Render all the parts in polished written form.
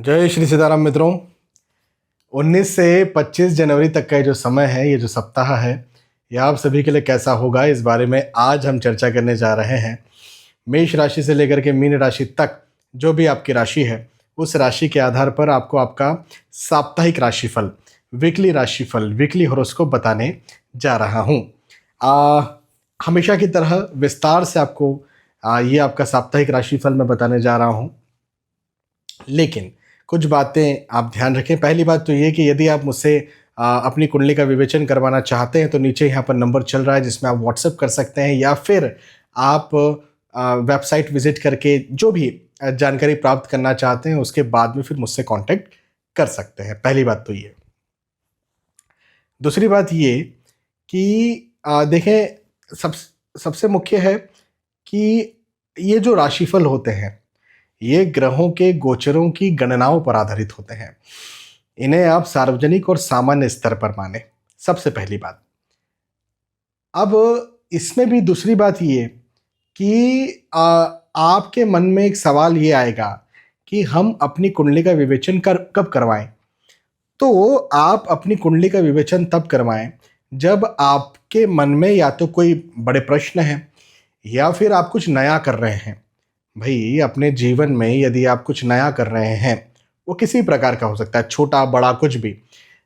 जय श्री सीताराम मित्रों। 19 से 25 जनवरी तक का ये जो समय है, ये जो सप्ताह है, ये आप सभी के लिए कैसा होगा, इस बारे में आज हम चर्चा करने जा रहे हैं। मेष राशि से लेकर के मीन राशि तक जो भी आपकी राशि है, उस राशि के आधार पर आपको आपका साप्ताहिक राशिफल, वीकली हॉरोस्कोप बताने जा रहा हूँ। हमेशा की तरह विस्तार से आपको ये आपका साप्ताहिक राशिफल मैं बताने जा रहा हूँ, लेकिन कुछ बातें आप ध्यान रखें। पहली बात तो ये कि यदि आप मुझसे अपनी कुंडली का विवेचन करवाना चाहते हैं तो नीचे यहाँ पर नंबर चल रहा है, जिसमें आप व्हाट्सएप कर सकते हैं, या फिर आप वेबसाइट विजिट करके जो भी जानकारी प्राप्त करना चाहते हैं उसके बाद में फिर मुझसे कांटेक्ट कर सकते हैं। पहली बात तो ये। दूसरी बात ये कि देखें, सबसे मुख्य है कि ये जो राशिफल होते हैं, ये ग्रहों के गोचरों की गणनाओं पर आधारित होते हैं। इन्हें आप सार्वजनिक और सामान्य स्तर पर माने, सबसे पहली बात। अब इसमें भी दूसरी बात ये कि आपके मन में एक सवाल ये आएगा कि हम अपनी कुंडली का विवेचन कब करवाएं। तो आप अपनी कुंडली का विवेचन तब करवाएं जब आपके मन में या तो कोई बड़े प्रश्न हैं या फिर आप कुछ नया कर रहे हैं। भाई, अपने जीवन में यदि आप कुछ नया कर रहे हैं, वो किसी प्रकार का हो सकता है, छोटा बड़ा कुछ भी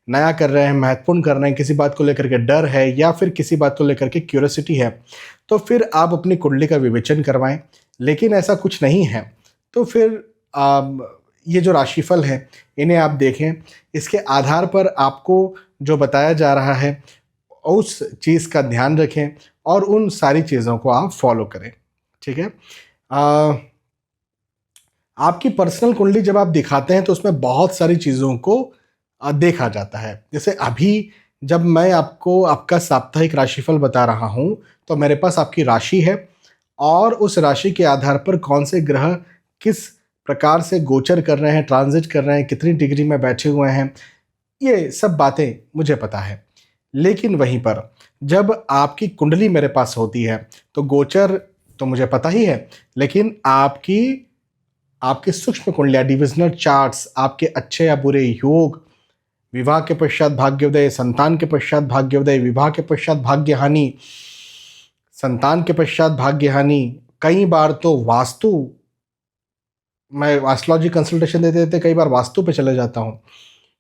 नया कर रहे हैं, महत्वपूर्ण कर रहे हैं, किसी बात को लेकर के डर है या फिर किसी बात को लेकर के क्यूरियोसिटी है, तो फिर आप अपनी कुंडली का विवेचन करवाएं। लेकिन ऐसा कुछ नहीं है तो फिर ये जो राशिफल है इन्हें आप देखें। इसके आधार पर आपको जो बताया जा रहा है उस चीज़ का ध्यान रखें और उन सारी चीज़ों को आप फॉलो करें। ठीक है। आपकी पर्सनल कुंडली जब आप दिखाते हैं तो उसमें बहुत सारी चीज़ों को देखा जाता है। जैसे अभी जब मैं आपको आपका साप्ताहिक राशिफल बता रहा हूँ तो मेरे पास आपकी राशि है और उस राशि के आधार पर कौन से ग्रह किस प्रकार से गोचर कर रहे हैं, ट्रांजिट कर रहे हैं, कितनी डिग्री में बैठे हुए हैं, ये सब बातें मुझे पता है। लेकिन वहीं पर जब आपकी कुंडली मेरे पास होती है तो गोचर तो मुझे पता ही है, लेकिन आपके सूक्ष्म कुंडलियाँ, डिविजनल चार्ट्स, आपके अच्छे या बुरे योग, विवाह के पश्चात भाग्योदय, संतान के पश्चात भाग्योदय, विवाह के पश्चात भाग्य हानि, संतान के पश्चात भाग्य हानि, कई बार तो वास्तु, मैं एस्ट्रोलॉजी कंसल्टेशन देते देते कई बार वास्तु पे चले जाता हूँ,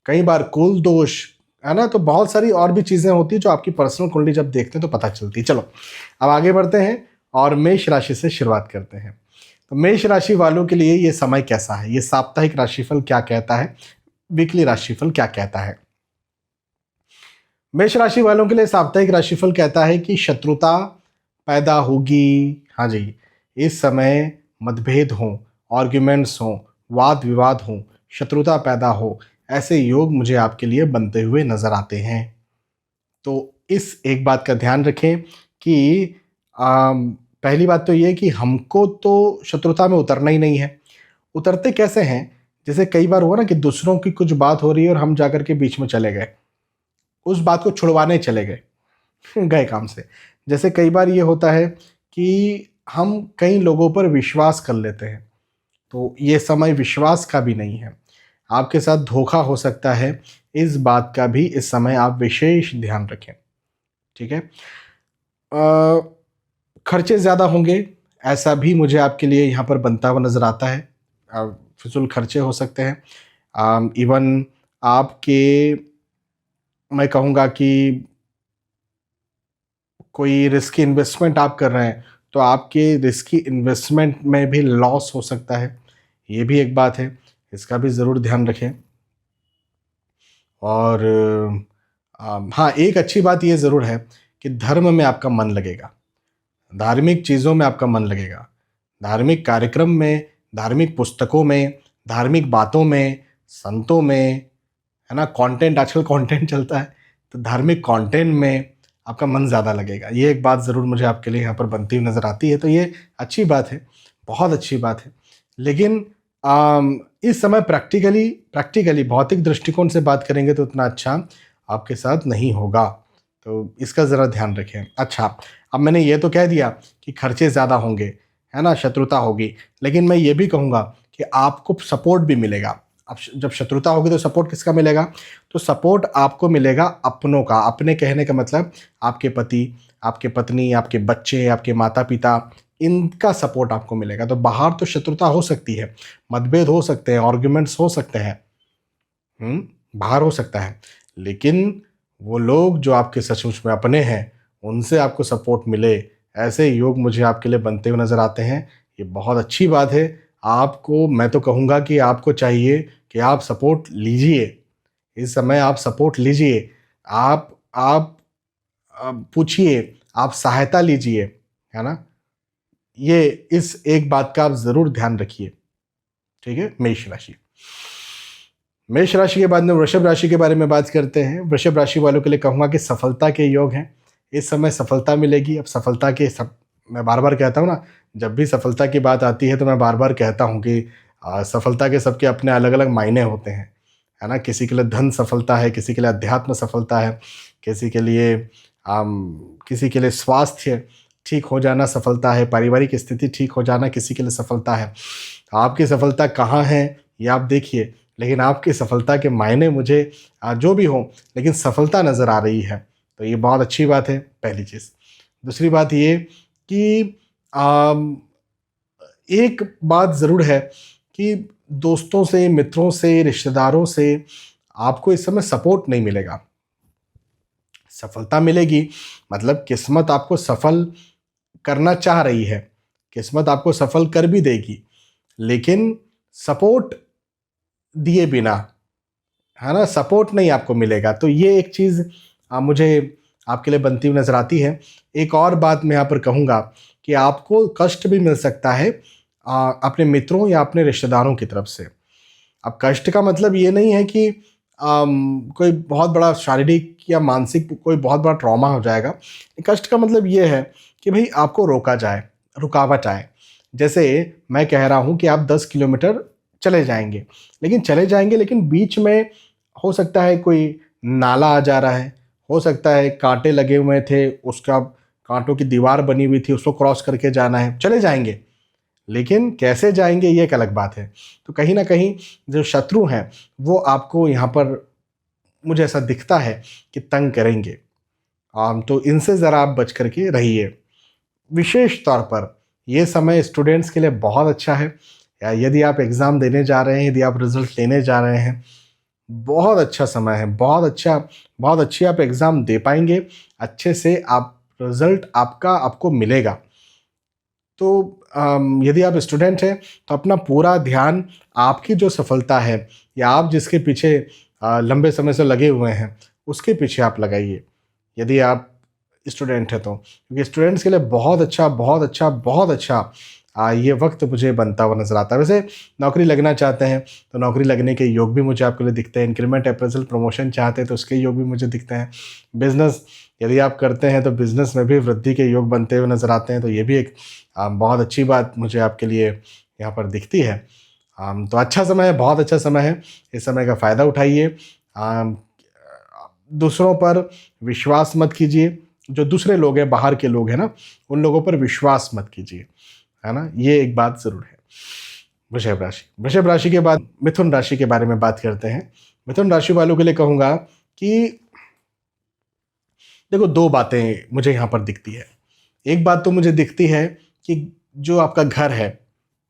कई बार कुल दोष, है ना। तो बहुत सारी और भी चीज़ें होती हैं जो आपकी पर्सनल कुंडली जब देखते हैं तो पता चलती है। चलो अब आगे बढ़ते हैं और मेष राशि से शुरुआत करते हैं। तो मेष राशि वालों के लिए ये समय कैसा है, ये साप्ताहिक राशिफल क्या कहता है, वीकली राशिफल क्या कहता है। मेष राशि वालों के लिए साप्ताहिक राशिफल कहता है कि शत्रुता पैदा होगी। हाँ जी, इस समय मतभेद हो, आर्ग्यूमेंट्स हो, वाद विवाद हो, शत्रुता पैदा हो, ऐसे योग मुझे आपके लिए बनते हुए नजर आते हैं। तो इस एक बात का ध्यान रखें कि पहली बात तो ये कि हमको तो शत्रुता में उतरना ही नहीं है। उतरते कैसे हैं, जैसे कई बार हुआ ना कि दूसरों की कुछ बात हो रही है और हम जाकर के बीच में चले गए, उस बात को छुड़वाने चले गए गए काम से। जैसे कई बार ये होता है कि हम कई लोगों पर विश्वास कर लेते हैं, तो ये समय विश्वास का भी नहीं है, आपके साथ धोखा हो सकता है। इस बात का भी इस समय आप विशेष ध्यान रखें। ठीक है। खर्चे ज़्यादा होंगे, ऐसा भी मुझे आपके लिए यहाँ पर बनता हुआ नज़र आता है। फिजूल खर्चे हो सकते हैं। इवन आपके, मैं कहूँगा कि कोई रिस्की इन्वेस्टमेंट आप कर रहे हैं तो आपके रिस्की इन्वेस्टमेंट में भी लॉस हो सकता है, ये भी एक बात है, इसका भी ज़रूर ध्यान रखें। और हाँ, एक अच्छी बात ये ज़रूर है कि धर्म में आपका मन लगेगा, धार्मिक चीज़ों में आपका मन लगेगा, धार्मिक कार्यक्रम में, धार्मिक पुस्तकों में, धार्मिक बातों में, संतों में, है ना। कंटेंट, आजकल कंटेंट चलता है, तो धार्मिक कंटेंट में आपका मन ज़्यादा लगेगा। ये एक बात ज़रूर मुझे आपके लिए यहाँ पर बनती हुई नज़र आती है, तो ये अच्छी बात है, बहुत अच्छी बात है। लेकिन इस समय प्रैक्टिकली भौतिक दृष्टिकोण से बात करेंगे तो उतना अच्छा आपके साथ नहीं होगा, तो इसका ज़रा ध्यान रखें। अच्छा, अब मैंने ये तो कह दिया कि खर्चे ज़्यादा होंगे, है ना, शत्रुता होगी, लेकिन मैं ये भी कहूँगा कि आपको सपोर्ट भी मिलेगा, अब जब शत्रुता होगी तो सपोर्ट किसका मिलेगा? तो सपोर्ट आपको मिलेगा अपनों का। अपने कहने का मतलब आपके पति, आपके पत्नी, आपके बच्चे, आपके माता पिता, इनका सपोर्ट आपको मिलेगा। तो बाहर तो शत्रुता हो सकती है, मतभेद हो सकते हैं, आर्ग्यूमेंट्स हो सकते हैं, बाहर हो सकता है, लेकिन वो लोग जो आपके सचमुच में अपने हैं, उनसे आपको सपोर्ट मिले, ऐसे योग मुझे आपके लिए बनते हुए नज़र आते हैं। ये बहुत अच्छी बात है। आपको, मैं तो कहूँगा कि आपको चाहिए कि आप सपोर्ट लीजिए, इस समय आप सपोर्ट लीजिए, आप पूछिए, आप सहायता लीजिए, है ना? ये इस एक बात का आप ज़रूर ध्यान रखिए, ठीक है? मेष राशि। मेष राशि के बाद में वृषभ राशि के बारे में बात करते हैं। वृषभ राशि वालों के लिए कहूँगा कि सफलता के योग हैं। इस समय सफलता मिलेगी। अब सफलता के सब, मैं बार बार कहता हूँ ना, जब भी सफलता की बात आती है तो मैं बार बार कहता हूँ कि सफलता के सबके अपने अलग अलग मायने होते हैं, है ना? किसी के लिए धन सफलता है, किसी के लिए अध्यात्म सफलता है, किसी के लिए किसी के लिए स्वास्थ्य ठीक हो जाना सफलता है, पारिवारिक स्थिति ठीक हो जाना किसी के लिए सफलता है। आपकी सफलता कहाँ है ये आप देखिए, लेकिन आपकी सफलता के मायने मुझे जो भी हो, लेकिन सफलता नज़र आ रही है, तो ये बहुत अच्छी बात है, पहली चीज़। दूसरी बात ये कि आम, एक बात ज़रूर है कि दोस्तों से, मित्रों से, रिश्तेदारों से आपको इस समय सपोर्ट नहीं मिलेगा। सफलता मिलेगी मतलब किस्मत आपको सफल करना चाह रही है, किस्मत आपको सफल कर भी देगी, लेकिन सपोर्ट दिए बिना, है ना, सपोर्ट नहीं आपको मिलेगा। तो ये एक चीज़ मुझे आपके लिए बनती हुई नज़र आती है। एक और बात मैं यहाँ पर कहूँगा कि आपको कष्ट भी मिल सकता है अपने मित्रों या अपने रिश्तेदारों की तरफ से। अब कष्ट का मतलब ये नहीं है कि कोई बहुत बड़ा शारीरिक या मानसिक कोई बहुत बड़ा ट्रॉमा हो जाएगा। कष्ट का मतलब ये है कि भाई आपको रोका जाए, रुकावट आए। जैसे मैं कह रहा हूँ कि आप 10 किलोमीटर चले जाएंगे, लेकिन बीच में हो सकता है कोई नाला आ जा रहा है, हो सकता है कांटे लगे हुए थे, उसका कांटों की दीवार बनी हुई थी, उसको क्रॉस करके जाना है, चले जाएंगे, लेकिन कैसे जाएंगे ये एक अलग बात है। तो कहीं ना कहीं जो शत्रु हैं वो आपको यहाँ पर, मुझे ऐसा दिखता है कि तंग करेंगे। तो इनसे ज़रा आप बच करके रहिए। विशेष तौर पर ये समय स्टूडेंट्स के लिए बहुत अच्छा है। या यदि आप एग्ज़ाम देने जा रहे हैं, यदि आप रिज़ल्ट लेने जा रहे हैं, बहुत अच्छा समय है, बहुत अच्छा, बहुत अच्छी आप एग्ज़ाम दे पाएंगे, अच्छे से आप रिज़ल्ट आपका आपको मिलेगा। तो यदि आप स्टूडेंट हैं तो अपना पूरा ध्यान आपकी जो सफलता है या आप जिसके पीछे लंबे समय से लगे हुए हैं उसके पीछे आप लगाइए, यदि आप स्टूडेंट हैं तो, क्योंकि स्टूडेंट्स के लिए बहुत अच्छा, बहुत अच्छा, बहुत अच्छा ये वक्त मुझे बनता हुआ नज़र आता है। वैसे नौकरी लगना चाहते हैं तो नौकरी लगने के योग भी मुझे आपके लिए दिखते हैं। इंक्रीमेंट, अप्रेजल, प्रमोशन चाहते हैं तो उसके योग भी मुझे दिखते हैं। बिजनेस यदि आप करते हैं तो बिजनेस में भी वृद्धि के योग बनते हुए नज़र आते हैं, तो ये भी एक बहुत अच्छी बात मुझे आपके लिए यहाँ पर दिखती है। तो अच्छा समय है, बहुत अच्छा समय है, इस समय का फ़ायदा उठाइए। दूसरों पर विश्वास मत कीजिए, जो दूसरे लोग हैं, बाहर के लोग हैं ना, उन लोगों पर विश्वास मत कीजिए, है ना, ये एक बात ज़रूर है। वृषभ राशि के बाद मिथुन राशि के बारे में बात करते हैं। मिथुन राशि वालों के लिए कहूँगा कि देखो, दो बातें मुझे यहाँ पर दिखती है। एक बात तो मुझे दिखती है कि जो आपका घर है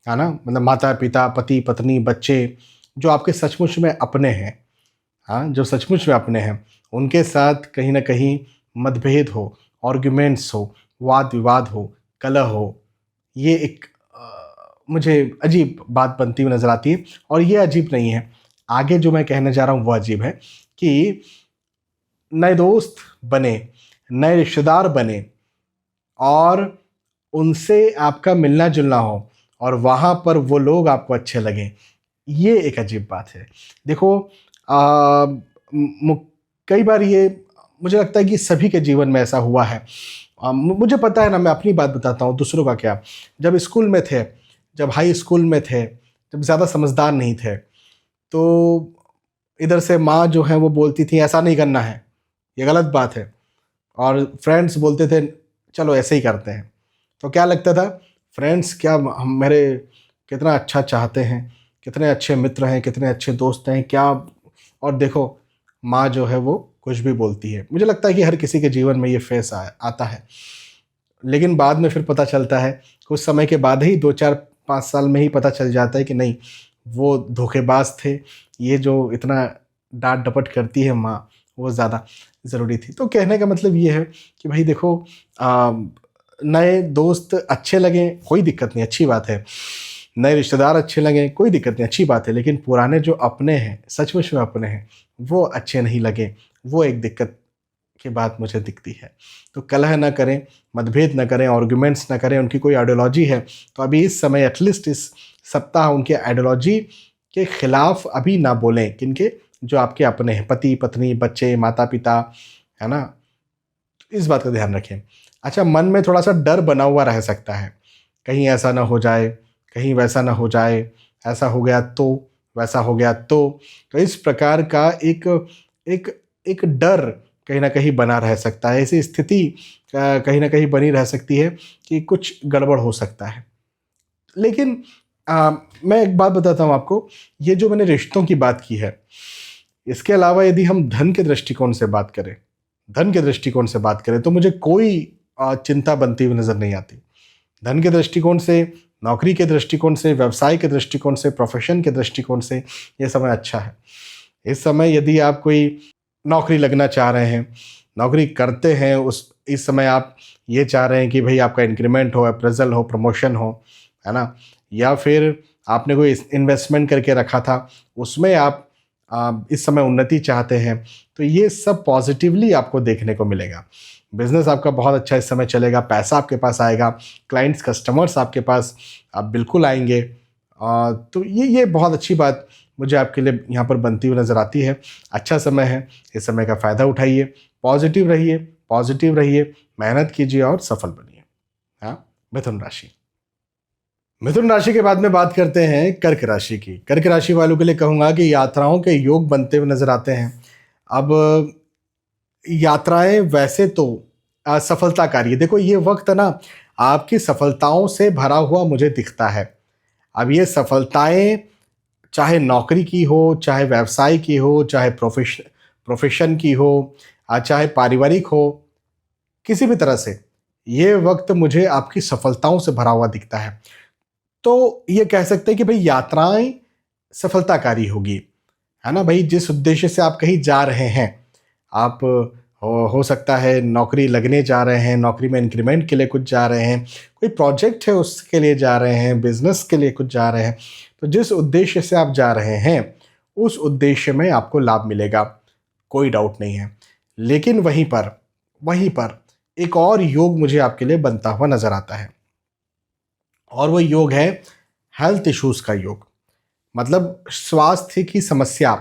ना, मतलब माता पिता, पति पत्नी, बच्चे, जो आपके सचमुच में अपने हैं, हाँ, जो सचमुच में अपने हैं, उनके साथ कहीं ना कहीं मतभेद हो, आर्ग्यूमेंट्स हो, वाद विवाद हो, कलह हो, ये एक मुझे अजीब बात बनती हुई नज़र आती है। और ये अजीब नहीं है, आगे जो मैं कहने जा रहा हूँ वो अजीब है कि नए दोस्त बने, नए रिश्तेदार बने और उनसे आपका मिलना जुलना हो और वहाँ पर वो लोग आपको अच्छे लगें, ये एक अजीब बात है। देखो, कई बार ये मुझे लगता है कि सभी के जीवन में ऐसा हुआ है। मुझे पता है ना, मैं अपनी बात बताता हूँ, दूसरों का क्या। जब स्कूल में थे, जब हाई स्कूल में थे, जब ज़्यादा समझदार नहीं थे, तो इधर से माँ जो है वो बोलती थी ऐसा नहीं करना है, ये गलत बात है, और फ्रेंड्स बोलते थे चलो ऐसे ही करते हैं। तो क्या लगता था, फ्रेंड्स क्या हम मेरे कितना अच्छा चाहते हैं, कितने अच्छे मित्र हैं, कितने अच्छे दोस्त हैं क्या। और देखो, माँ जो है वो कुछ भी बोलती है। मुझे लगता है कि हर किसी के जीवन में ये फेस आता है, लेकिन बाद में फिर पता चलता है, कुछ समय के बाद ही 2 4 5 साल में ही पता चल जाता है कि नहीं, वो धोखेबाज थे। ये जो इतना डांट डपट करती है माँ, वो ज़्यादा ज़रूरी थी। तो कहने का मतलब ये है कि भाई देखो, नए दोस्त अच्छे लगें कोई दिक्कत नहीं, अच्छी बात है। नए रिश्तेदार अच्छे लगें कोई दिक्कत नहीं, अच्छी बात है। लेकिन पुराने जो अपने हैं, सचमुच में अपने हैं, वो अच्छे नहीं लगे, वो एक दिक्कत की बात मुझे दिखती है। तो कलह ना करें, मतभेद ना करें, आर्गुमेंट्स ना करें। उनकी कोई आइडियोलॉजी है तो अभी इस समय एटलीस्ट इस सप्ताह उनके आइडियोलॉजी के खिलाफ अभी ना बोलें। किनके? जो आपके अपने हैं, पति पत्नी, बच्चे, माता पिता, है ना। इस बात का ध्यान रखें। अच्छा, मन में थोड़ा सा डर बना हुआ रह सकता है, कहीं ऐसा ना हो जाए, कहीं वैसा ना हो जाए, ऐसा हो गया तो, वैसा हो गया तो इस प्रकार का एक एक एक डर कहीं ना कहीं बना रह सकता है। ऐसी स्थिति कहीं ना कहीं बनी रह सकती है कि कुछ गड़बड़ हो सकता है। लेकिन मैं एक बात बताता हूँ आपको, ये जो मैंने रिश्तों की बात की है, इसके अलावा यदि हम धन के दृष्टिकोण से बात करें, धन के दृष्टिकोण से बात करें तो मुझे कोई चिंता बनती हुई नज़र नहीं आती। धन के दृष्टिकोण से, नौकरी के दृष्टिकोण से, व्यवसाय के दृष्टिकोण से, प्रोफेशन के दृष्टिकोण से ये समय अच्छा है। इस समय यदि आप कोई नौकरी लगना चाह रहे हैं, नौकरी करते हैं, इस समय आप ये चाह रहे हैं कि भाई आपका इंक्रीमेंट हो, अप्रेजल हो, प्रमोशन हो, है ना, या फिर आपने कोई इन्वेस्टमेंट करके रखा था, उसमें आप इस समय उन्नति चाहते हैं, तो ये सब पॉजिटिवली आपको देखने को मिलेगा। बिजनेस आपका बहुत अच्छा इस समय चलेगा, पैसा आपके पास आएगा, क्लाइंट्स, कस्टमर्स आपके पास आप बिल्कुल आएंगे। तो ये बहुत अच्छी बात मुझे आपके लिए यहाँ पर बनती हुई नज़र आती है। अच्छा समय है, इस समय का फ़ायदा उठाइए, पॉजिटिव रहिए, पॉजिटिव रहिए, मेहनत कीजिए और सफल बनिए। हाँ, मिथुन राशि। मिथुन राशि के बाद में बात करते हैं कर्क राशि की। कर्क राशि वालों के लिए कहूँगा कि यात्राओं के योग बनते हुए नजर आते हैं। अब यात्राएं वैसे तो सफलताकारी है। देखो, ये वक्त ना आपकी सफलताओं से भरा हुआ मुझे दिखता है। अब ये सफलताएं चाहे नौकरी की हो, चाहे व्यवसाय की हो, चाहे प्रोफेशन की हो, चाहे पारिवारिक हो, किसी भी तरह से ये वक्त मुझे आपकी सफलताओं से भरा हुआ दिखता है। तो ये कह सकते हैं कि भाई यात्राएं सफलताकारी होगी, है ना भाई। जिस उद्देश्य से आप कहीं जा रहे हैं, आप हो सकता है नौकरी लगने जा रहे हैं, नौकरी में इंक्रीमेंट के लिए कुछ जा रहे हैं, कोई प्रोजेक्ट है उसके लिए जा रहे हैं, बिजनेस के लिए कुछ जा रहे हैं। तो जिस उद्देश्य से आप जा रहे हैं उस उद्देश्य में आपको लाभ मिलेगा, कोई डाउट नहीं है। लेकिन वहीं पर एक और योग मुझे आपके लिए बनता हुआ नजर आता है, और वो योग है हेल्थ इश्यूज का योग। मतलब स्वास्थ्य की समस्या,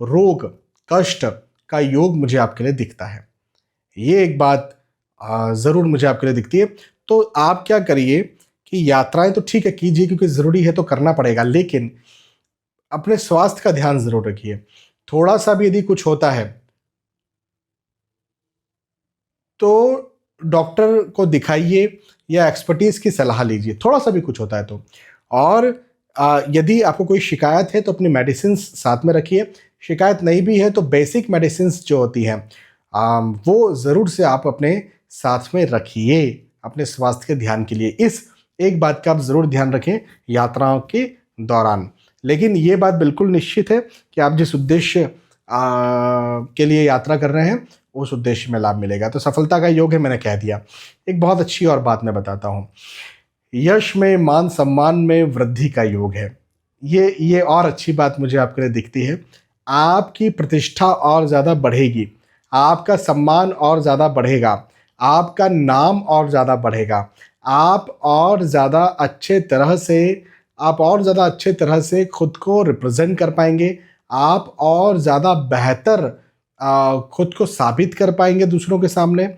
रोग, कष्ट का योग मुझे आपके लिए दिखता है। ये एक बात ज़रूर मुझे आपके लिए दिखती है। तो आप क्या करिए कि यात्राएं तो ठीक है कीजिए, क्योंकि ज़रूरी है तो करना पड़ेगा, लेकिन अपने स्वास्थ्य का ध्यान ज़रूर रखिए। थोड़ा सा भी यदि कुछ होता है तो डॉक्टर को दिखाइए या एक्सपर्टीज़ की सलाह लीजिए, थोड़ा सा भी कुछ होता है तो। और यदि आपको कोई शिकायत है तो अपनी मेडिसिन साथ में रखिए। शिकायत नहीं भी है तो बेसिक मेडिसिन जो होती हैं वो ज़रूर से आप अपने साथ में रखिए अपने स्वास्थ्य के ध्यान के लिए। इस एक बात का आप ज़रूर ध्यान रखें यात्राओं के दौरान। लेकिन ये बात बिल्कुल निश्चित है कि आप जिस उद्देश्य के लिए यात्रा कर रहे हैं उस उद्देश्य में लाभ मिलेगा। तो सफलता का योग है, मैंने कह दिया। एक बहुत अच्छी और बात मैं बताता हूँ, यश में, मान सम्मान में वृद्धि का योग है। ये और अच्छी बात मुझे आपके लिए दिखती है। आपकी प्रतिष्ठा और ज़्यादा बढ़ेगी, आपका सम्मान और ज़्यादा बढ़ेगा, आपका नाम और ज़्यादा बढ़ेगा, आप और ज़्यादा अच्छे तरह से खुद को रिप्रेजेंट कर पाएंगे, आप और ज़्यादा बेहतर खुद को साबित कर पाएंगे दूसरों के सामने।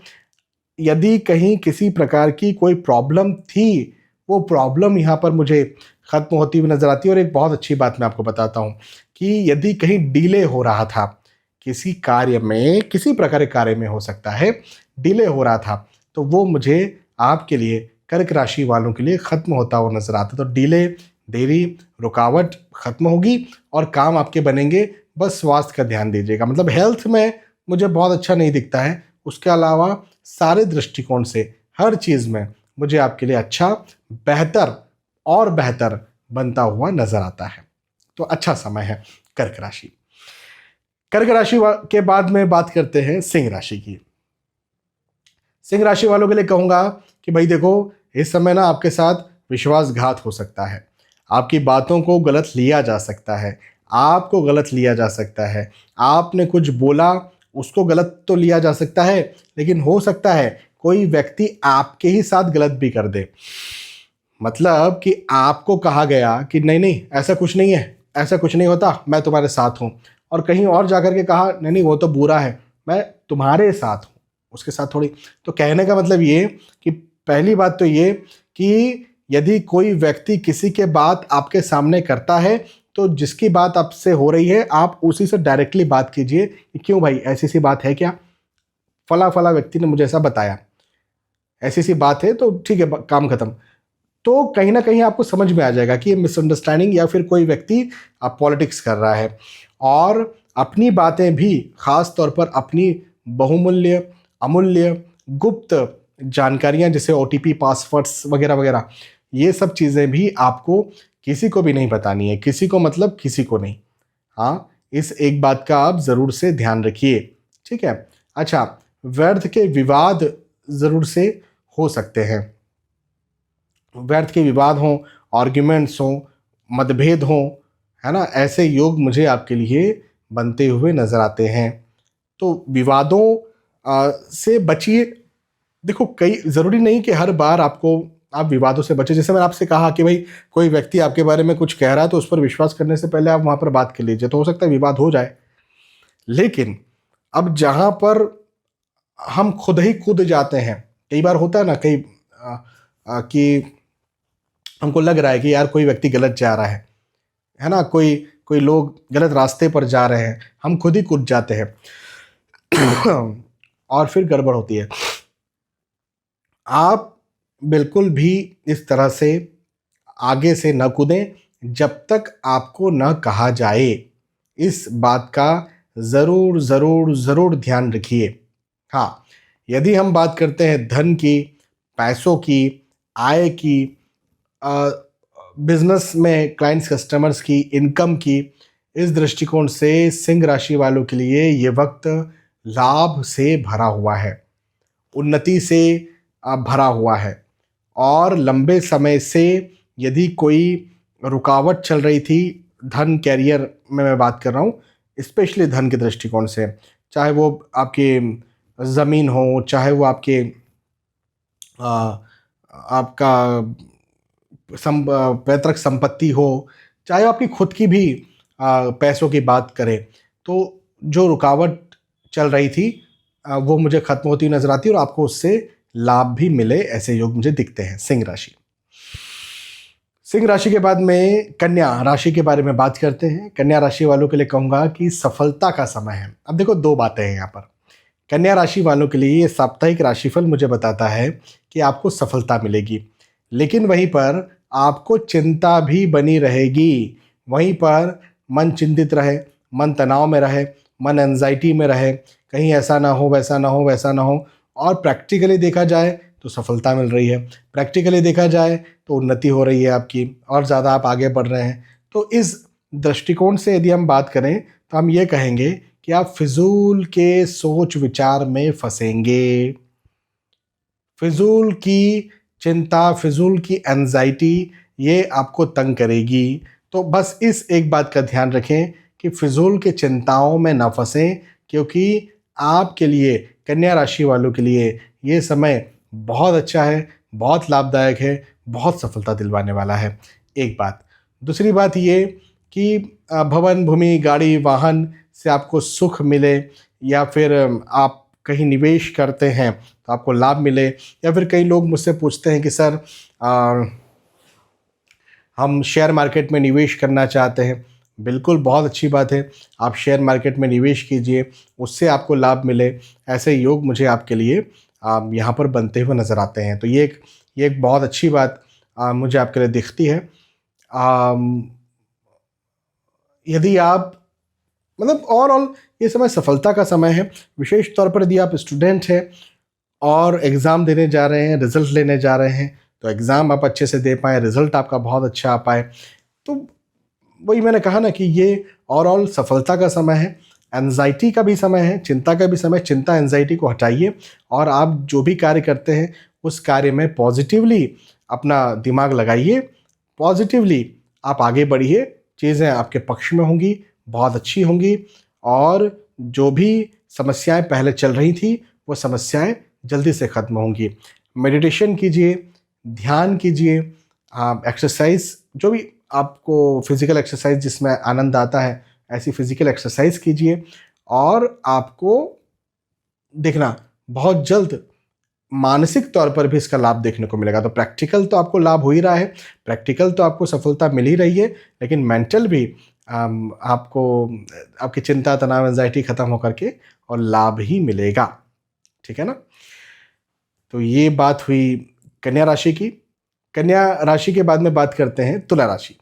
यदि कहीं किसी प्रकार की कोई प्रॉब्लम थी, वो प्रॉब्लम यहाँ पर मुझे ख़त्म होती हुई नज़र आती है। और एक बहुत अच्छी बात मैं आपको बताता हूँ कि यदि कहीं डिले हो रहा था किसी कार्य में, किसी प्रकार के कार्य में हो सकता है डिले हो रहा था, तो वो मुझे आपके लिए कर्क राशि वालों के लिए ख़त्म होता हुआ नज़र आता है। तो डिले देरी रुकावट खत्म होगी और काम आपके बनेंगे। बस स्वास्थ्य का ध्यान दीजिएगा, मतलब हेल्थ में मुझे बहुत अच्छा नहीं दिखता है, उसके अलावा सारे दृष्टिकोण से हर चीज़ में मुझे आपके लिए अच्छा, बेहतर और बेहतर बनता हुआ नजर आता है। तो अच्छा समय है कर्क राशि। कर्क राशि के बाद में बात करते हैं सिंह राशि की। सिंह राशि वालों के लिए कहूंगा कि भाई देखो, इस समय ना आपके साथ विश्वासघात हो सकता है, आपकी बातों को गलत लिया जा सकता है, आपको गलत लिया जा सकता है, आपने कुछ बोला उसको गलत तो लिया जा सकता है, लेकिन हो सकता है कोई व्यक्ति आपके ही साथ गलत भी कर दे। मतलब कि आपको कहा गया कि नहीं नहीं ऐसा कुछ नहीं है, ऐसा कुछ नहीं होता, मैं तुम्हारे साथ हूँ, और कहीं और जाकर के कहा नहीं नहीं वो तो बुरा है, मैं तुम्हारे साथ हूँ, उसके साथ थोड़ी। तो कहने का मतलब ये कि पहली बात तो ये कि यदि कोई व्यक्ति किसी के बात आपके सामने करता है तो जिसकी बात आपसे हो रही है आप उसी से डायरेक्टली बात कीजिए कि क्यों भाई ऐसी सी बात है क्या, फला फला व्यक्ति ने मुझे ऐसा बताया, ऐसी सी बात है तो ठीक है काम खत्म। तो कहीं ना कहीं आपको समझ में आ जाएगा कि ये मिसअंडरस्टैंडिंग या फिर कोई व्यक्ति आप पॉलिटिक्स कर रहा है, और अपनी बातें भी खास तौर पर अपनी बहुमूल्य, अमूल्य, गुप्त जानकारियां जैसे OTP, पासवर्ड्स वगैरह वगैरह, ये सब चीज़ें भी आपको किसी को भी नहीं बतानी है, किसी को मतलब किसी को नहीं। हाँ, इस एक बात का आप ज़रूर से ध्यान रखिए, ठीक है। अच्छा, व्यर्थ के विवाद ज़रूर से हो सकते हैं, व्यर्थ के विवाद हों, आर्ग्यूमेंट्स हों, मतभेद हों, है ना, ऐसे योग मुझे आपके लिए बनते हुए नजर आते हैं। तो विवादों से बचिए। देखो, कई ज़रूरी नहीं कि हर बार आपको आप विवादों से बचे। जैसे मैंने आपसे कहा कि भाई कोई व्यक्ति आपके बारे में कुछ कह रहा है तो उस पर विश्वास करने से पहले आप वहाँ पर बात कर लीजिए, तो हो सकता है विवाद हो जाए। लेकिन अब जहाँ पर हम खुद ही कूद जाते हैं, कई बार होता है ना कई कि हमको लग रहा है कि यार कोई व्यक्ति गलत जा रहा है ना, कोई कोई लोग गलत रास्ते पर जा रहे हैं, हम खुद ही कूद जाते हैं और फिर गड़बड़ होती है। आप बिल्कुल भी इस तरह से आगे से न कूदें जब तक आपको न कहा जाए। इस बात का ज़रूर ज़रूर ज़रूर ध्यान रखिए। हाँ, यदि हम बात करते हैं धन की, पैसों की, आय की, बिजनेस में क्लाइंट्स कस्टमर्स की, इनकम की, इस दृष्टिकोण से सिंह राशि वालों के लिए ये वक्त लाभ से भरा हुआ है, उन्नति से भरा हुआ है। और लंबे समय से यदि कोई रुकावट चल रही थी धन कैरियर में, मैं बात कर रहा हूँ स्पेशली धन के दृष्टिकोण से, चाहे वो आपकी ज़मीन हो, चाहे वो आपके आपका पैतृक संपत्ति हो, चाहे आपकी खुद की भी पैसों की बात करें, तो जो रुकावट चल रही थी वो मुझे खत्म होती नजर आती है और आपको उससे लाभ भी मिले, ऐसे योग मुझे दिखते हैं। सिंह राशि। सिंह राशि के बाद में कन्या राशि के बारे में बात करते हैं। कन्या राशि वालों के लिए कहूंगा कि सफलता का समय है। अब देखो, दो बातें हैं यहाँ पर। कन्या राशि वालों के लिए ये साप्ताहिक राशिफल मुझे बताता है कि आपको सफलता मिलेगी, लेकिन वहीं पर आपको चिंता भी बनी रहेगी। वहीं पर मन चिंतित रहे, मन तनाव में रहे, मन एंजाइटी में रहे, कहीं ऐसा ना हो, वैसा ना हो, वैसा ना हो। और प्रैक्टिकली देखा जाए तो सफलता मिल रही है, प्रैक्टिकली देखा जाए तो उन्नति हो रही है आपकी, और ज़्यादा आप आगे बढ़ रहे हैं। तो इस दृष्टिकोण से यदि हम बात करें तो हम ये कहेंगे कि आप फिजूल के सोच विचार में फंसेंगे, फिजूल की चिंता, फिजूल की एंजाइटी ये आपको तंग करेगी। तो बस इस एक बात का ध्यान रखें कि फिजूल की चिंताओं में ना फंसें, क्योंकि आपके लिए, कन्या राशि वालों के लिए ये समय बहुत अच्छा है, बहुत लाभदायक है, बहुत सफलता दिलवाने वाला है। एक बात। दूसरी बात ये कि भवन, भूमि, गाड़ी, वाहन से आपको सुख मिले, या फिर आप कहीं निवेश करते हैं तो आपको लाभ मिले। या फिर कई लोग मुझसे पूछते हैं कि सर हम शेयर मार्केट में निवेश करना चाहते हैं। बिल्कुल, बहुत अच्छी बात है, आप शेयर मार्केट में निवेश कीजिए, उससे आपको लाभ मिले। ऐसे योग मुझे आपके लिए यहाँ पर बनते हुए नज़र आते हैं। तो ये एक बहुत अच्छी बात मुझे आपके लिए दिखती है। यदि आप मतलब ओवरऑल ये समय सफलता का समय है। विशेष तौर पर यदि आप स्टूडेंट हैं और एग्ज़ाम देने जा रहे हैं, रिजल्ट लेने जा रहे हैं, तो एग्ज़ाम आप अच्छे से दे पाएँ, रिजल्ट आपका बहुत अच्छा आ पाए। तो वही मैंने कहा ना कि ये ओवरऑल सफलता का समय है, एंजाइटी का भी समय है, चिंता का भी समय। चिंता एंजाइटी को हटाइए और आप जो भी कार्य करते हैं उस कार्य में पॉजिटिवली अपना दिमाग लगाइए, पॉजिटिवली आप आगे बढ़िए, चीज़ें आपके पक्ष में होंगी, बहुत अच्छी होंगी और जो भी समस्याएं पहले चल रही थी वो समस्याएं जल्दी से ख़त्म होंगी। मेडिटेशन कीजिए, ध्यान कीजिए, एक्सरसाइज, जो भी आपको फिज़िकल एक्सरसाइज जिसमें आनंद आता है ऐसी फिज़िकल एक्सरसाइज कीजिए और आपको देखना बहुत जल्द मानसिक तौर पर भी इसका लाभ देखने को मिलेगा। तो प्रैक्टिकल तो आपको लाभ हो ही रहा है, प्रैक्टिकल तो आपको सफलता मिल ही रही है, लेकिन मेंटल भी आपको आपकी चिंता, तनाव, एंजाइटी ख़त्म होकर के और लाभ ही मिलेगा। ठीक है ना। तो ये बात हुई कन्या राशि की। कन्या राशि के बाद में बात करते हैं तुला राशि।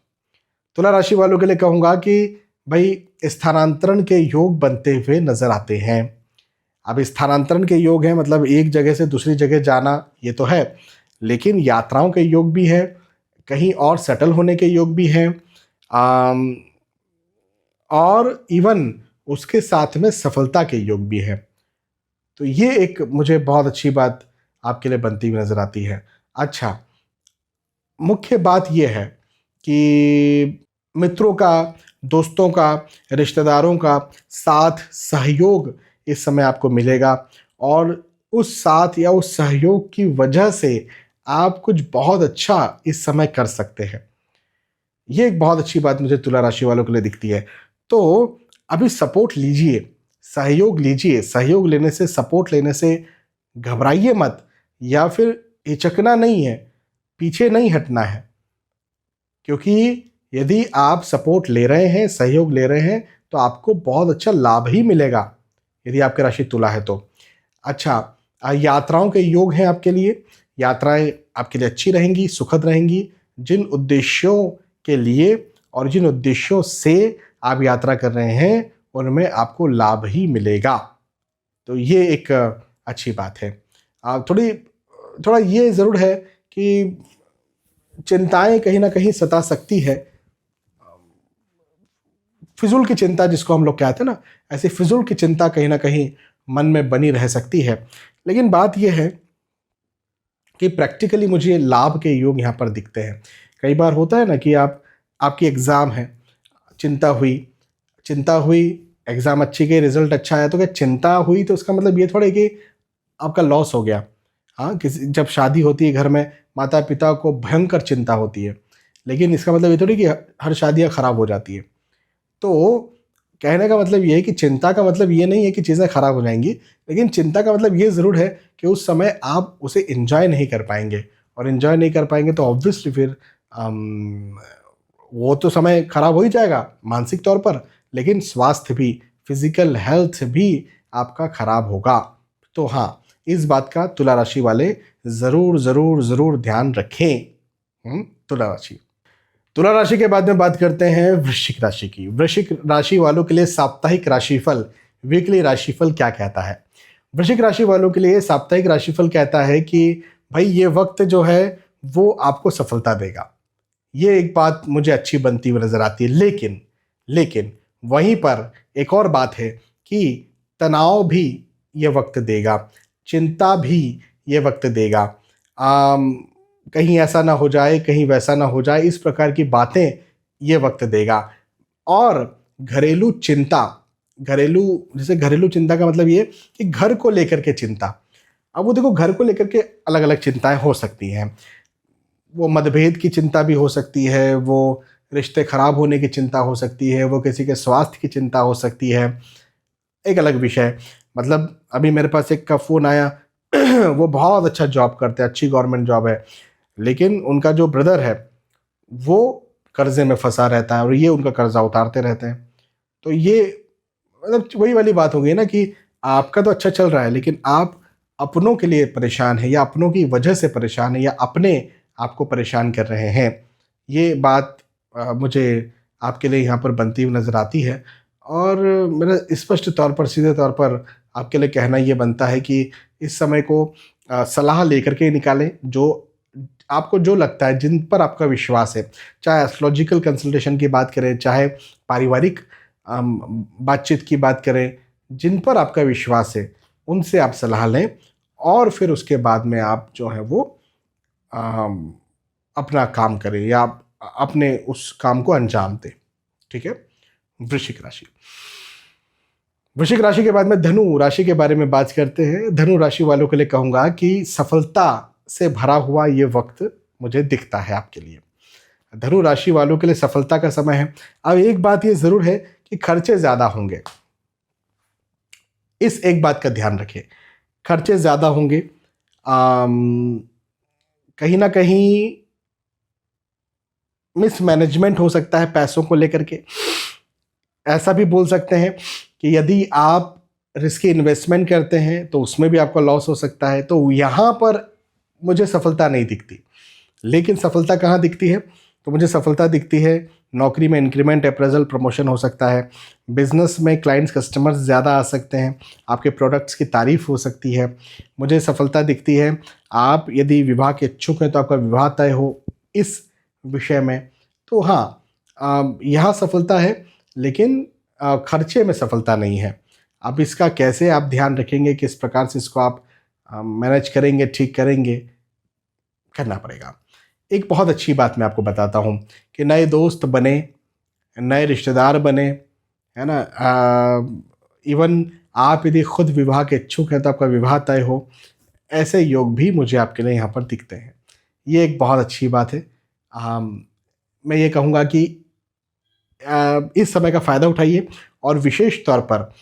तुला राशि वालों के लिए कहूँगा कि भाई स्थानांतरण के योग बनते हुए नजर आते हैं। अब स्थानांतरण के योग हैं मतलब एक जगह से दूसरी जगह जाना, ये तो है, लेकिन यात्राओं के योग भी है, कहीं और सेटल होने के योग भी हैं, और इवन उसके साथ में सफलता के योग भी है। तो ये एक मुझे बहुत अच्छी बात आपके लिए बनती हुई नजर आती है। अच्छा, मुख्य बात यह है कि मित्रों का, दोस्तों का, रिश्तेदारों का साथ सहयोग इस समय आपको मिलेगा और उस साथ या उस सहयोग की वजह से आप कुछ बहुत अच्छा इस समय कर सकते हैं। ये एक बहुत अच्छी बात मुझे तुला राशि वालों के लिए दिखती है। तो अभी सपोर्ट लीजिए, सहयोग लीजिए। सहयोग लेने से, सपोर्ट लेने से घबराइए मत, या फिर हिचकना नहीं है, पीछे नहीं हटना है, क्योंकि यदि आप सपोर्ट ले रहे हैं, सहयोग ले रहे हैं, तो आपको बहुत अच्छा लाभ ही मिलेगा यदि आपकी राशि तुला है तो। अच्छा, यात्राओं के योग हैं आपके लिए। यात्राएं आपके लिए अच्छी रहेंगी, सुखद रहेंगी। जिन उद्देश्यों के लिए और जिन उद्देश्यों से आप यात्रा कर रहे हैं उनमें आपको लाभ ही मिलेगा। तो ये एक अच्छी बात है। थोड़ा ये ज़रूर है कि चिंताएं कहीं ना कहीं सता सकती है, फिजूल की चिंता जिसको हम लोग कहते हैं ना, ऐसी फिजूल की चिंता कहीं ना कहीं मन में बनी रह सकती है। लेकिन बात यह है कि प्रैक्टिकली मुझे लाभ के योग यहाँ पर दिखते हैं। कई बार होता है ना कि आपकी एग्ज़ाम है, चिंता हुई, एग्ज़ाम अच्छी गई, रिजल्ट अच्छा आया, तो क्या चिंता हुई तो उसका मतलब ये थोड़ा कि आपका लॉस हो गया। हाँ, जब शादी होती है घर में, माता पिता को भयंकर चिंता होती है, लेकिन इसका मतलब ये थोड़ी कि हर शादियाँ ख़राब हो जाती है। तो कहने का मतलब ये है कि चिंता का मतलब ये नहीं है कि चीज़ें ख़राब हो जाएंगी, लेकिन चिंता का मतलब ये ज़रूर है कि उस समय आप उसे एंजॉय नहीं कर पाएंगे, और एंजॉय नहीं कर पाएंगे तो ऑब्वियसली फिर वो तो समय ख़राब हो ही जाएगा मानसिक तौर पर, लेकिन स्वास्थ्य भी, फिजिकल हेल्थ भी आपका ख़राब होगा। तो हाँ, इस बात का तुला राशि वाले ज़रूर ज़रूर ज़रूर ध्यान रखें। तुला राशि के बाद में बात करते हैं वृश्चिक राशि की। वृश्चिक राशि वालों के लिए साप्ताहिक राशिफल, वीकली राशिफल क्या कहता है? वृश्चिक राशि वालों के लिए साप्ताहिक राशिफल कहता है कि भाई ये वक्त जो है वो आपको सफलता देगा। ये एक बात मुझे अच्छी बनती हुई नजर आती है, लेकिन वहीं पर एक और बात है कि तनाव भी ये वक्त देगा, चिंता भी ये वक्त देगा। कहीं ऐसा ना हो जाए, कहीं वैसा ना हो जाए, इस प्रकार की बातें ये वक्त देगा। और घरेलू चिंता, जैसे घरेलू चिंता का मतलब ये कि घर को लेकर के चिंता। अब वो देखो, घर को लेकर के अलग अलग चिंताएं हो सकती हैं। वो मतभेद की चिंता भी हो सकती है, वो रिश्ते खराब होने की चिंता हो सकती है, वो किसी के स्वास्थ्य की चिंता हो सकती है, एक अलग विषय। मतलब अभी मेरे पास एक का फ़ोन आया वो बहुत अच्छा जॉब करते हैं, अच्छी गवर्नमेंट जॉब है, लेकिन उनका जो ब्रदर है वो कर्जे में फंसा रहता है और ये उनका कर्जा उतारते रहते हैं। तो ये मतलब वही वाली बात हो गई ना कि आपका तो अच्छा चल रहा है, लेकिन आप अपनों के लिए परेशान है, या अपनों की वजह से परेशान है, या अपने आपको परेशान कर रहे हैं। ये बात मुझे आपके लिए यहाँ पर बनती हुई नज़र आती है। और मेरा स्पष्ट तौर पर, सीधे तौर पर आपके लिए कहना ये बनता है कि इस समय को सलाह लेकर के निकालें। जो आपको जो लगता है, जिन पर आपका विश्वास है, चाहे एस्ट्रोलॉजिकल कंसल्टेशन की बात करें, चाहे पारिवारिक बातचीत की बात करें, जिन पर आपका विश्वास है उनसे आप सलाह लें और फिर उसके बाद में आप जो है वो अपना काम करें या आप अपने उस काम को अंजाम दें। ठीक है। वृश्चिक राशि। वृश्चिक राशि के बाद में धनु राशि के बारे में बात करते हैं। धनु राशि वालों के लिए कहूँगा कि सफलता से भरा हुआ ये वक्त मुझे दिखता है आपके लिए। धनु राशि वालों के लिए सफलता का समय है। अब एक बात ये ज़रूर है कि खर्चे ज़्यादा होंगे, इस एक बात का ध्यान रखें। खर्चे ज़्यादा होंगे, कहीं ना कहीं मिसमैनेजमेंट हो सकता है पैसों को लेकर के। ऐसा भी बोल सकते हैं कि यदि आप रिस्की इन्वेस्टमेंट करते हैं तो उसमें भी आपका लॉस हो सकता है। तो यहाँ पर मुझे सफलता नहीं दिखती। लेकिन सफलता कहाँ दिखती है? तो मुझे सफलता दिखती है नौकरी में इंक्रीमेंट, अप्रेजल, प्रमोशन हो सकता है। बिजनेस में क्लाइंट्स, कस्टमर्स ज़्यादा आ सकते हैं। आपके प्रोडक्ट्स की तारीफ हो सकती है। मुझे सफलता दिखती है आप यदि विवाह के इच्छुक हैं तो आपका विवाह तय हो इस विषय में। तो हाँ, यहाँ सफलता है, लेकिन खर्चे में सफलता नहीं है। अब इसका कैसे आप ध्यान रखेंगे, किस प्रकार से इसको आप मैनेज करेंगे, ठीक करेंगे, करना पड़ेगा। एक बहुत अच्छी बात मैं आपको बताता हूँ कि नए दोस्त बने, नए रिश्तेदार बने, है ना। इवन आप यदि खुद विवाह के इच्छुक हैं तो आपका विवाह तय हो, ऐसे योग भी मुझे आपके लिए यहाँ पर दिखते हैं। ये एक बहुत अच्छी बात है। मैं ये कहूँगा कि इस समय का फ़ायदा उठाइए और विशेष तौर पर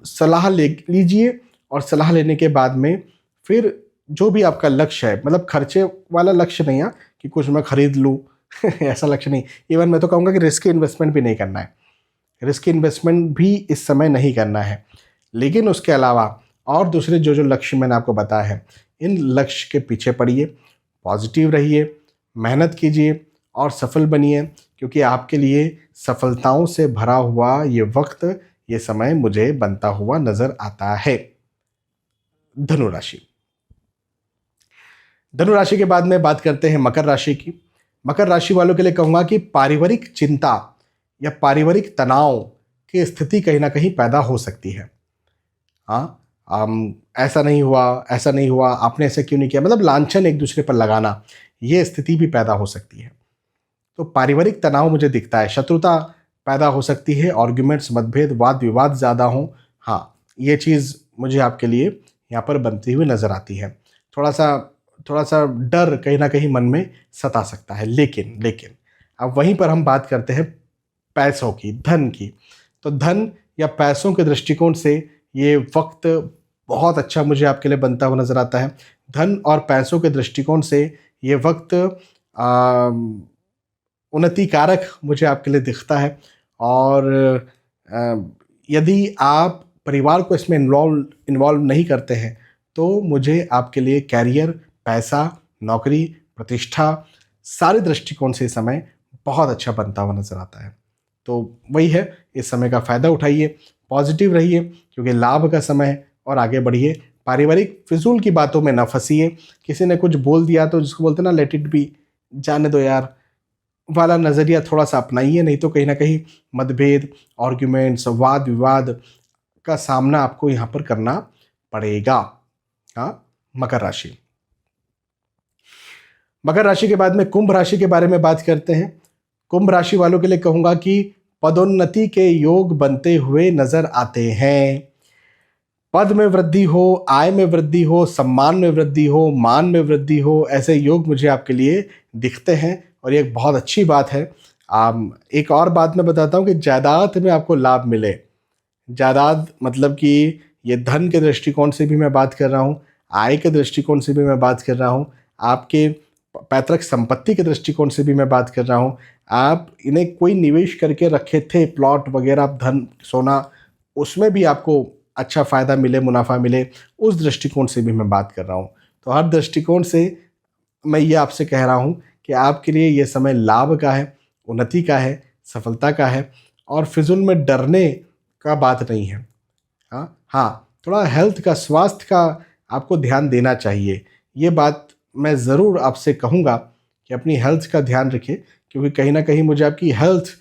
सलाह ले लीजिए। और सलाह लेने के बाद में फिर जो भी आपका लक्ष्य है, मतलब खर्चे वाला लक्ष्य नहीं है कि कुछ मैं खरीद लूँ ऐसा लक्ष्य नहीं। इवन मैं तो कहूँगा कि रिस्की इन्वेस्टमेंट भी नहीं करना है। रिस्की इन्वेस्टमेंट भी इस समय नहीं करना है। लेकिन उसके अलावा और दूसरे जो जो लक्ष्य मैंने आपको बताया है, इन लक्ष्य के पीछे पड़िए, पॉजिटिव रहिए, मेहनत कीजिए और सफल बनिए, क्योंकि आपके लिए सफलताओं से भरा हुआ ये वक्त, ये समय मुझे बनता हुआ नजर आता है। धनु राशि। धनु राशि के बाद में बात करते हैं मकर राशि की। मकर राशि वालों के लिए कहूँगा कि पारिवारिक चिंता या पारिवारिक तनाव की स्थिति कहीं ना कहीं पैदा हो सकती है। हाँ, ऐसा नहीं हुआ, ऐसा नहीं हुआ, आपने ऐसा क्यों नहीं किया, मतलब लांछन एक दूसरे पर लगाना, ये स्थिति भी पैदा हो सकती है। तो पारिवारिक तनाव मुझे दिखता है, शत्रुता पैदा हो सकती है, आर्ग्यूमेंट्स, मतभेद, वाद विवाद ज़्यादा हों। हाँ, ये चीज़ मुझे आपके लिए यहाँ पर बनती हुई नज़र आती है। थोड़ा सा डर कहीं ना कहीं मन में सता सकता है। लेकिन अब वहीं पर हम बात करते हैं पैसों की, धन की। तो धन या पैसों के दृष्टिकोण से ये वक्त बहुत अच्छा मुझे आपके लिए बनता हुआ नज़र आता है। धन और पैसों के दृष्टिकोण से ये वक्त उन्नति कारक मुझे आपके लिए दिखता है। और यदि आप परिवार को इसमें इन्वॉल्व नहीं करते हैं तो मुझे आपके लिए कैरियर, पैसा, नौकरी, प्रतिष्ठा, सारे दृष्टिकोण से समय बहुत अच्छा बनता हुआ नज़र आता है। तो वही है, इस समय का फ़ायदा उठाइए, पॉजिटिव रहिए क्योंकि लाभ का समय है, और आगे बढ़िए। पारिवारिक फिजूल की बातों में ना फंसिए। किसी ने कुछ बोल दिया तो जिसको बोलते ना लेट इट बी, जाने दो यार वाला नज़रिया थोड़ा सा अपनाइए, नहीं तो कहीं ना कहीं मतभेद, आर्ग्यूमेंट्स, वाद विवाद का सामना आपको यहाँ पर करना पड़ेगा। हाँ, मकर राशि। मकर राशि के बाद में कुंभ राशि के बारे में बात करते हैं। कुंभ राशि वालों के लिए कहूँगा कि पदोन्नति के योग बनते हुए नजर आते हैं। पद में वृद्धि हो, आय में वृद्धि हो, सम्मान में वृद्धि हो, मान में वृद्धि हो, ऐसे योग मुझे आपके लिए दिखते हैं और ये एक बहुत अच्छी बात है। एक और बात मैं बताता हूँ कि जायदाद में आपको लाभ मिले। जायदाद मतलब कि ये धन के दृष्टिकोण से भी मैं बात कर रहा हूँ, आय के दृष्टिकोण से भी मैं बात कर रहा हूँ, आपके पैतृक संपत्ति के दृष्टिकोण से भी मैं बात कर रहा हूँ। आप इन्हें कोई निवेश करके रखे थे, प्लॉट वगैरह, धन, सोना, उसमें भी आपको अच्छा फ़ायदा मिले, मुनाफा मिले, उस दृष्टिकोण से भी मैं बात कर रहा हूँ। तो हर दृष्टिकोण से मैं ये आपसे कह रहा हूँ कि आपके लिए ये समय लाभ का है, उन्नति का है, सफलता का है, और फिजूल में डरने का बात नहीं है। हाँ हाँ, थोड़ा हेल्थ का, स्वास्थ्य का आपको ध्यान देना चाहिए। ये बात मैं ज़रूर आपसे कहूँगा कि अपनी हेल्थ का ध्यान रखें, क्योंकि कहीं ना कहीं मुझे आपकी हेल्थ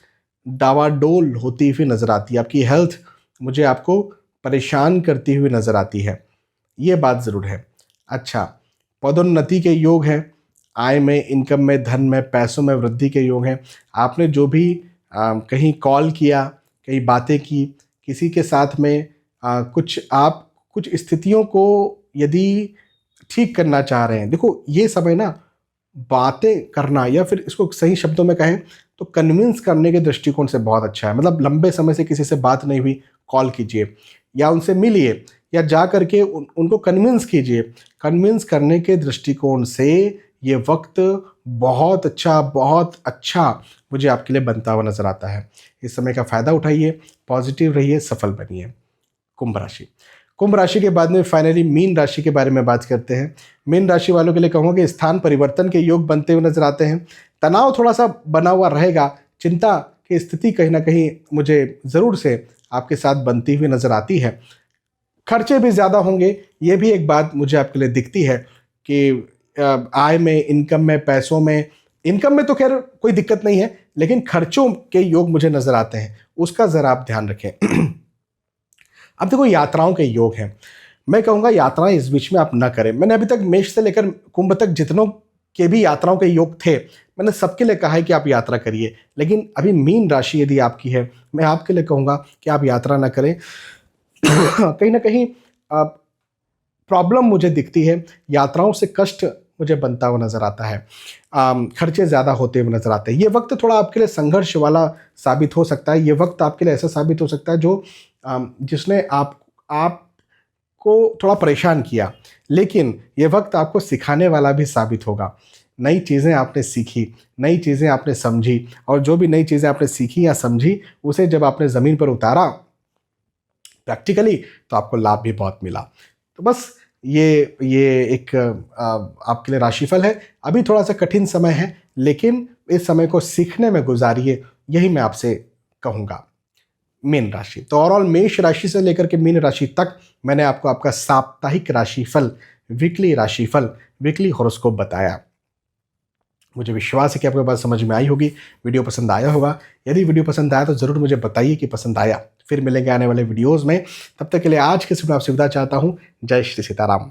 डावाडोल होती हुई नज़र आती है, आपकी हेल्थ मुझे आपको परेशान करती हुई नज़र आती है, ये बात ज़रूर है। अच्छा, पदोन्नति के योग हैं, आय में, इनकम में, धन में, पैसों में वृद्धि के योग हैं। आपने जो भी कहीं कॉल किया, कहीं बातें की, किसी के साथ में कुछ स्थितियों को यदि ठीक करना चाह रहे हैं, देखो ये समय ना बातें करना, या फिर इसको सही शब्दों में कहें तो कन्विंस करने के दृष्टिकोण से बहुत अच्छा है। मतलब लंबे समय से किसी से बात नहीं हुई, कॉल कीजिए या उनसे मिलिए या जा करके उनको कन्विंस कीजिए। कन्विंस करने के दृष्टिकोण से ये वक्त बहुत अच्छा मुझे आपके लिए बनता हुआ नजर आता है। इस समय का फायदा उठाइए, पॉजिटिव रहिए, सफल बनिए। कुंभ राशि। कुंभ राशि के बाद में फाइनली मीन राशि के बारे में बात करते हैं। मीन राशि वालों के लिए कहूँगा कि स्थान परिवर्तन के योग बनते हुए नजर आते हैं। तनाव थोड़ा सा बना हुआ रहेगा, चिंता की स्थिति कहीं ना कहीं मुझे ज़रूर से आपके साथ बनती हुई नजर आती है। खर्चे भी ज़्यादा होंगे, ये भी एक बात मुझे आपके लिए दिखती है कि आय में, इनकम में, पैसों में, इनकम में तो खैर कोई दिक्कत नहीं है, लेकिन खर्चों के योग मुझे नजर आते हैं, उसका ज़रा आप ध्यान रखें। अब देखो, यात्राओं के योग हैं। मैं कहूँगा यात्राएं इस बीच में आप ना करें। मैंने अभी तक मेष से लेकर कुंभ तक जितनों के भी यात्राओं के योग थे, मैंने सबके लिए कहा है कि आप यात्रा करिए, लेकिन अभी मीन राशि यदि आपकी है, मैं आपके लिए कहूँगा कि आप यात्रा ना करें। कहीं ना कहीं प्रॉब्लम मुझे दिखती है, यात्राओं से कष्ट मुझे बनता हुआ नजर आता है, खर्चे ज़्यादा होते हुए नजर आते हैं। ये वक्त थोड़ा आपके लिए संघर्ष वाला साबित हो सकता है। ये वक्त आपके लिए ऐसा साबित हो सकता है जो जिसने आपको थोड़ा परेशान किया, लेकिन ये वक्त आपको सिखाने वाला भी साबित होगा। नई चीज़ें आपने सीखी, नई चीज़ें आपने समझी, और जो भी नई चीज़ें आपने सीखी या समझी, उसे जब आपने ज़मीन पर उतारा प्रैक्टिकली, तो आपको लाभ भी बहुत मिला। तो बस ये एक आपके लिए राशिफल है। अभी थोड़ा सा कठिन समय है, लेकिन इस समय को सीखने में गुजारिए, यही मैं आपसे कहूँगा। मीन राशि तो ओवरऑल मेष राशि से लेकर के मीन राशि तक मैंने आपको आपका साप्ताहिक राशिफल, वीकली हॉरोस्कोप बताया। मुझे विश्वास है कि आपको बात समझ में आई होगी, वीडियो पसंद आया होगा। यदि वीडियो पसंद आया तो ज़रूर मुझे बताइए कि पसंद आया। फिर मिलेंगे आने वाले वीडियोज़ में, तब तक के लिए आज के समय आपसे विदा चाहता हूँ। जय श्री सीताराम।